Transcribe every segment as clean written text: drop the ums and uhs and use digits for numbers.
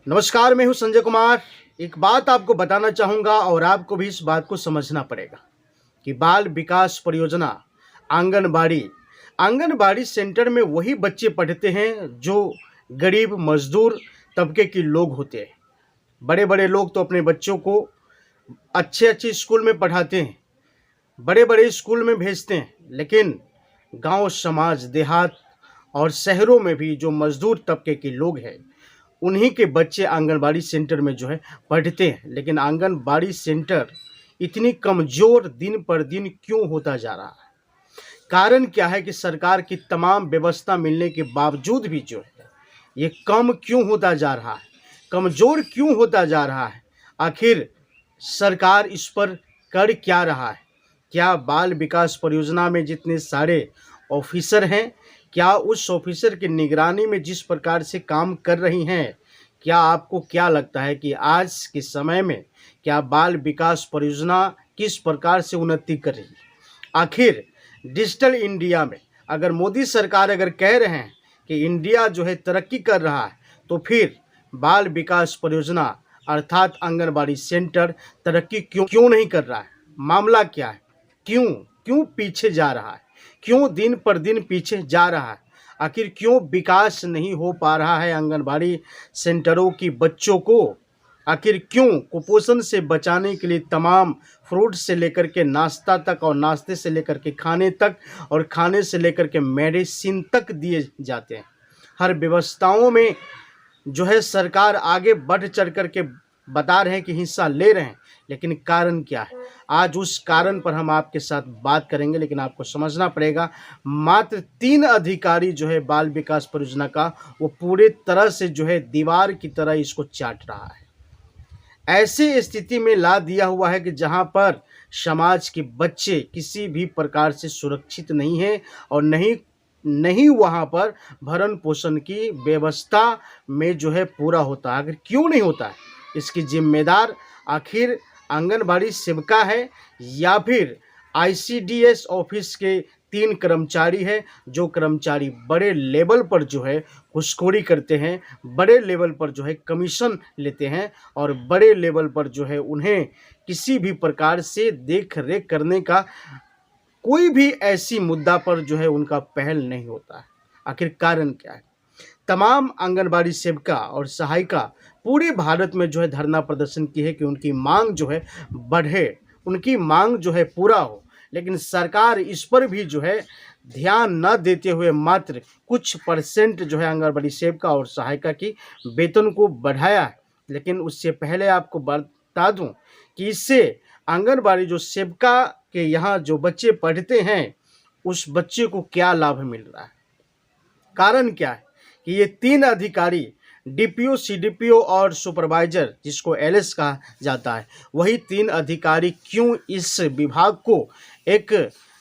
नमस्कार, मैं हूं संजय कुमार। एक बात आपको बताना चाहूँगा और आपको भी इस बात को समझना पड़ेगा कि बाल विकास परियोजना आंगनबाड़ी आंगनबाड़ी सेंटर में वही बच्चे पढ़ते हैं जो गरीब मजदूर तबके के लोग होते हैं। बड़े बड़े लोग तो अपने बच्चों को अच्छे अच्छे स्कूल में पढ़ाते हैं, बड़े बड़े स्कूल में भेजते हैं, लेकिन गांव समाज देहात और शहरों में भी जो मजदूर तबके के लोग हैं उन्हीं के बच्चे आंगनबाड़ी सेंटर में पढ़ते हैं। लेकिन आंगनबाड़ी सेंटर इतनी कमज़ोर दिन पर दिन क्यों होता जा रहा है? कारण क्या है कि सरकार की तमाम व्यवस्था मिलने के बावजूद भी ये कम क्यों होता जा रहा है, कमज़ोर क्यों होता जा रहा है? आखिर सरकार इस पर कर क्या रहा है? क्या बाल विकास परियोजना में जितने सारे ऑफिसर हैं, क्या उस ऑफिसर की निगरानी में जिस प्रकार से काम कर रही हैं, आपको क्या लगता है कि आज के समय में क्या बाल विकास परियोजना किस प्रकार से उन्नति कर रही है? आखिर डिजिटल इंडिया में अगर मोदी सरकार अगर कह रहे हैं कि इंडिया तरक्की कर रहा है, तो फिर बाल विकास परियोजना अर्थात आंगनबाड़ी सेंटर तरक्की क्यों नहीं कर रहा है? मामला क्या है? क्यों पीछे जा रहा है? क्यों दिन पर दिन पीछे जा रहा है? आखिर क्यों विकास नहीं हो पा रहा है आंगनबाड़ी सेंटरों की बच्चों को? आखिर क्यों कुपोषण से बचाने के लिए तमाम फ्रूट से लेकर के नाश्ता तक और नाश्ते से लेकर के खाने तक और खाने से लेकर के मेडिसिन तक दिए जाते हैं? हर व्यवस्थाओं में सरकार आगे बढ़ चढ़ कर के बता रहे हैं कि हिस्सा ले रहे हैं, लेकिन कारण क्या है? आज उस कारण पर हम आपके साथ बात करेंगे। लेकिन आपको समझना पड़ेगा, मात्र 3 अधिकारी बाल विकास परियोजना का वो पूरे तरह से दीवार की तरह इसको चाट रहा है। ऐसी स्थिति में ला दिया हुआ है कि जहां पर समाज के बच्चे किसी भी प्रकार से सुरक्षित नहीं है और नहीं वहाँ पर भरण पोषण की व्यवस्था में पूरा होता है। अगर क्यों नहीं होता है, इसकी जिम्मेदार आखिर आंगनबाड़ी सेविका है या फिर आईसीडीएस ऑफिस के 3 कर्मचारी है, जो कर्मचारी बड़े लेवल पर घूसखोरी करते हैं, बड़े लेवल पर कमीशन लेते हैं और बड़े लेवल पर उन्हें किसी भी प्रकार से देख रेख करने का कोई भी ऐसी मुद्दा पर उनका पहल नहीं होता है। आखिर कारण क्या है? तमाम आंगनबाड़ी सेविका और सहायिका पूरे भारत में धरना प्रदर्शन की है कि उनकी मांग बढ़े, उनकी मांग पूरा हो। लेकिन सरकार इस पर भी ध्यान न देते हुए मात्र कुछ परसेंट आंगनबाड़ी सेविका और सहायिका की वेतन को बढ़ाया है। लेकिन उससे पहले आपको बता दूं कि इससे आंगनबाड़ी सेविका के यहाँ जो बच्चे पढ़ते हैं उस बच्चे को क्या लाभ मिल रहा है? कारण क्या है कि ये 3 अधिकारी डीपीओ, सीडीपीओ और सुपरवाइजर, जिसको एलएस कहा जाता है, वही 3 अधिकारी क्यों इस विभाग को एक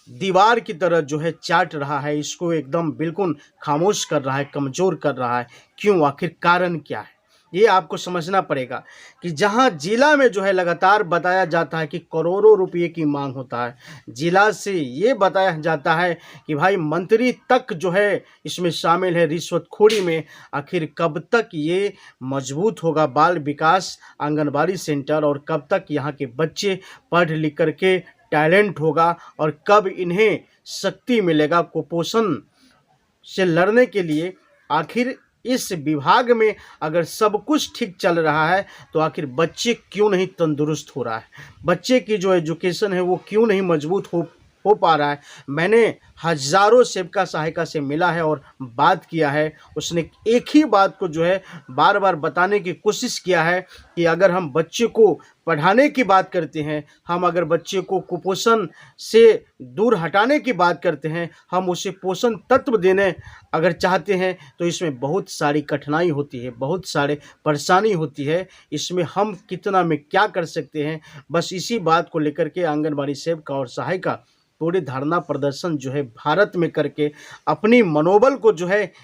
दीवार की तरह चाट रहा है, इसको एकदम बिल्कुल खामोश कर रहा है, कमज़ोर कर रहा है? क्यों? आखिर कारण क्या है? ये आपको समझना पड़ेगा कि जहां जिला में लगातार बताया जाता है कि करोड़ों रुपये की मांग होता है, जिला से ये बताया जाता है कि भाई मंत्री तक इसमें शामिल है रिश्वतखोरी में। आखिर कब तक ये मजबूत होगा बाल विकास आंगनबाड़ी सेंटर, और कब तक यहाँ के बच्चे पढ़ लिख करके टैलेंट होगा, और कब इन्हें शक्ति मिलेगा कुपोषण से लड़ने के लिए? आखिर इस विभाग में अगर सब कुछ ठीक चल रहा है तो आखिर बच्चे क्यों नहीं तंदुरुस्त हो रहा है? बच्चे की जो एजुकेशन है वो क्यों नहीं मजबूत हो पा रहा है? मैंने हज़ारों सेविका सहायिका से मिला है और बात किया है। उसने एक ही बात को बार बार बताने की कोशिश किया है कि अगर हम बच्चे को पढ़ाने की बात करते हैं, हम अगर बच्चे को कुपोषण से दूर हटाने की बात करते हैं, हम उसे पोषण तत्व देने अगर चाहते हैं, तो इसमें बहुत सारी कठिनाई होती है, बहुत सारे परेशानी होती है। इसमें हम कितना में क्या कर सकते हैं? बस इसी बात को लेकर के आंगनबाड़ी सेविका और सहायिका पूरे धरना प्रदर्शन भारत में करके अपनी मनोबल को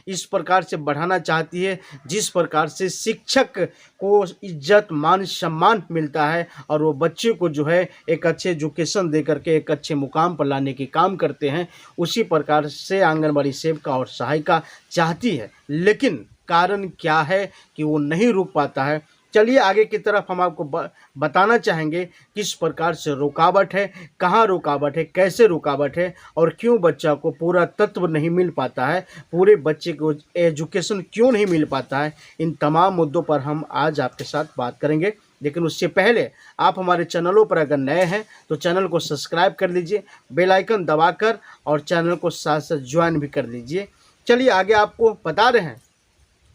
इस प्रकार से बढ़ाना चाहती है, जिस प्रकार से शिक्षक को इज्जत मान सम्मान मिलता है और वो बच्चे को एक अच्छे एजुकेशन दे करके एक अच्छे मुकाम पर लाने की काम करते हैं, उसी प्रकार से आंगनबाड़ी सेविका और सहायिका चाहती है। लेकिन कारण क्या है कि वो नहीं रुक पाता है। चलिए आगे की तरफ हम आपको बताना चाहेंगे किस प्रकार से रुकावट है, कहाँ रुकावट है, कैसे रुकावट है और क्यों बच्चा को पूरा तत्व नहीं मिल पाता है, पूरे बच्चे को एजुकेशन क्यों नहीं मिल पाता है। इन तमाम मुद्दों पर हम आज आपके साथ बात करेंगे। लेकिन उससे पहले आप हमारे चैनलों पर अगर नए हैं तो चैनल को सब्सक्राइब कर लीजिए, बेल आइकन दबाकर, और चैनल को साथ साथ ज्वाइन भी कर लीजिए। चलिए आगे आपको बता रहे हैं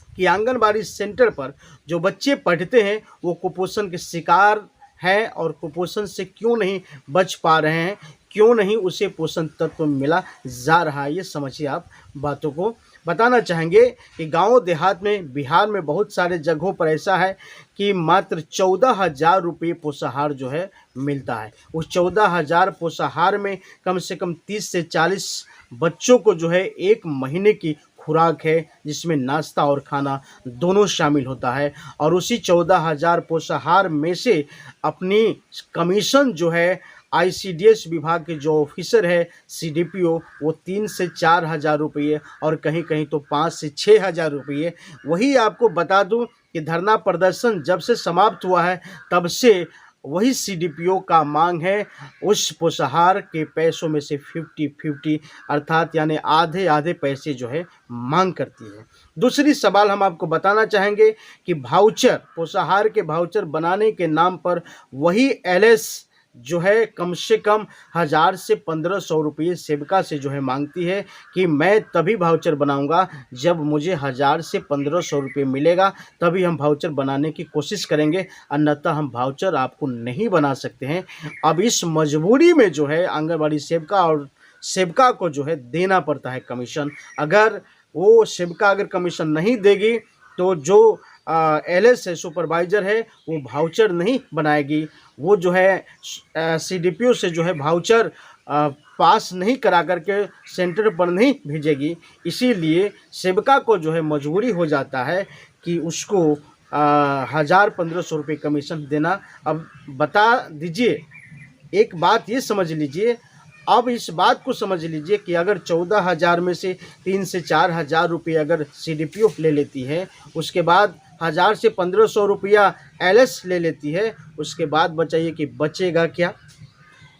कि आंगनबाड़ी सेंटर पर जो बच्चे पढ़ते हैं वो कुपोषण के शिकार हैं और कुपोषण से क्यों नहीं बच पा रहे हैं, क्यों नहीं उसे पोषण तत्व मिला जा रहा है। ये समझिए आप बातों को बताना चाहेंगे कि गांव देहात में, बिहार में बहुत सारे जगहों पर ऐसा है कि मात्र 14,000 रुपये पोषाहार जो है मिलता है। उस 14,000 पोषाहार में कम से कम 30 से 40 बच्चों को जो है एक महीने की खुराक है, जिसमें नाश्ता और खाना दोनों शामिल होता है। और उसी 14,000 पोषाहार में से अपनी कमीशन जो है आईसीडीएस विभाग के जो ऑफिसर है सीडीपीओ, वो 3 से 4 हज़ार रुपये और कहीं कहीं तो 5 से 6 हज़ार रुपये। वही आपको बता दूं कि धरना प्रदर्शन जब से समाप्त हुआ है तब से वही सीडीपीओ का मांग है उस पोषाहार के पैसों में से 50-50 अर्थात यानी आधे आधे पैसे जो है मांग करती है। दूसरी सवाल हम आपको बताना चाहेंगे कि भाउचर, पोषाहार के भाउचर बनाने के नाम पर वही एलएस जो है कम से कम 1,000 से 1,500 रुपये सेविका से जो है मांगती है कि मैं तभी भाउचर बनाऊंगा जब मुझे 1,000 से 1,500 रुपये मिलेगा, तभी हम भाउचर बनाने की कोशिश करेंगे, अन्यथा हम भाउचर आपको नहीं बना सकते हैं। अब इस मजबूरी में जो है आंगनबाड़ी सेविका और सेविका को जो है देना पड़ता है कमीशन। अगर वो सेविका अगर कमीशन नहीं देगी तो जो एलएस है, सुपरवाइज़र है, वो भाउचर नहीं बनाएगी, वो जो है सीडीपीओ से जो है भाउचर पास नहीं करा करके सेंटर पर नहीं भेजेगी। इसीलिए सेविका को जो है मजबूरी हो जाता है कि उसको 1,000-1,500 रुपये कमीशन देना। अब बता दीजिए, एक बात ये समझ लीजिए, अब इस बात को समझ लीजिए कि अगर 14,000 में से 3 से 4 हज़ार रुपये अगर सीडीपीओ ले लेती है, उसके बाद 1,000 से 1,500 रुपया एलएस ले लेती है, उसके बाद बताइए कि बचेगा क्या।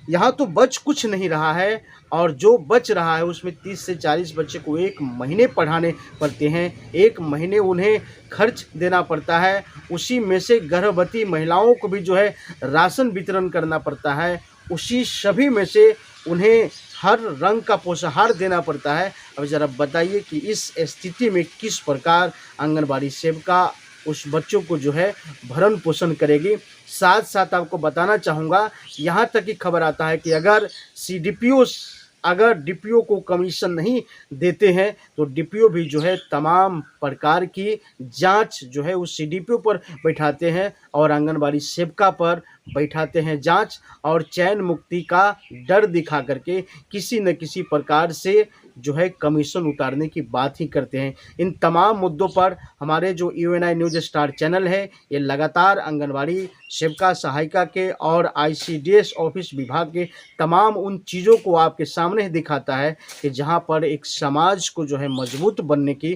यहाँ तो बच कुछ नहीं रहा है, और जो बच रहा है उसमें 30 से 40 बच्चे को एक महीने पढ़ाने पड़ते हैं, एक महीने उन्हें खर्च देना पड़ता है। उसी में से गर्भवती महिलाओं को भी जो है राशन वितरण करना पड़ता है, उसी सभी में से उन्हें हर रंग का पोषाहार देना पड़ता है। अब ज़रा बताइए कि इस स्थिति में किस प्रकार आंगनबाड़ी सेविका उस बच्चों को जो है भरण पोषण करेगी। साथ साथ आपको बताना चाहूँगा, यहाँ तक की खबर आता है कि अगर डीपीओ को कमीशन नहीं देते हैं तो डीपीओ भी जो है तमाम प्रकार की जांच जो है उस सीडीपीओ पर बैठाते हैं और आंगनबाड़ी सेविका पर बैठाते हैं जांच, और चयन मुक्ति का डर दिखा करके किसी न किसी प्रकार से जो है कमीशन उतारने की बात ही करते हैं। इन तमाम मुद्दों पर हमारे जो यूएनआई न्यूज़ स्टार चैनल है, ये लगातार आंगनबाड़ी सेविका, सहायिका के और आईसीडीएस ऑफिस विभाग के तमाम उन चीज़ों को आपके सामने दिखाता है कि जहां पर एक समाज को जो है मजबूत बनने की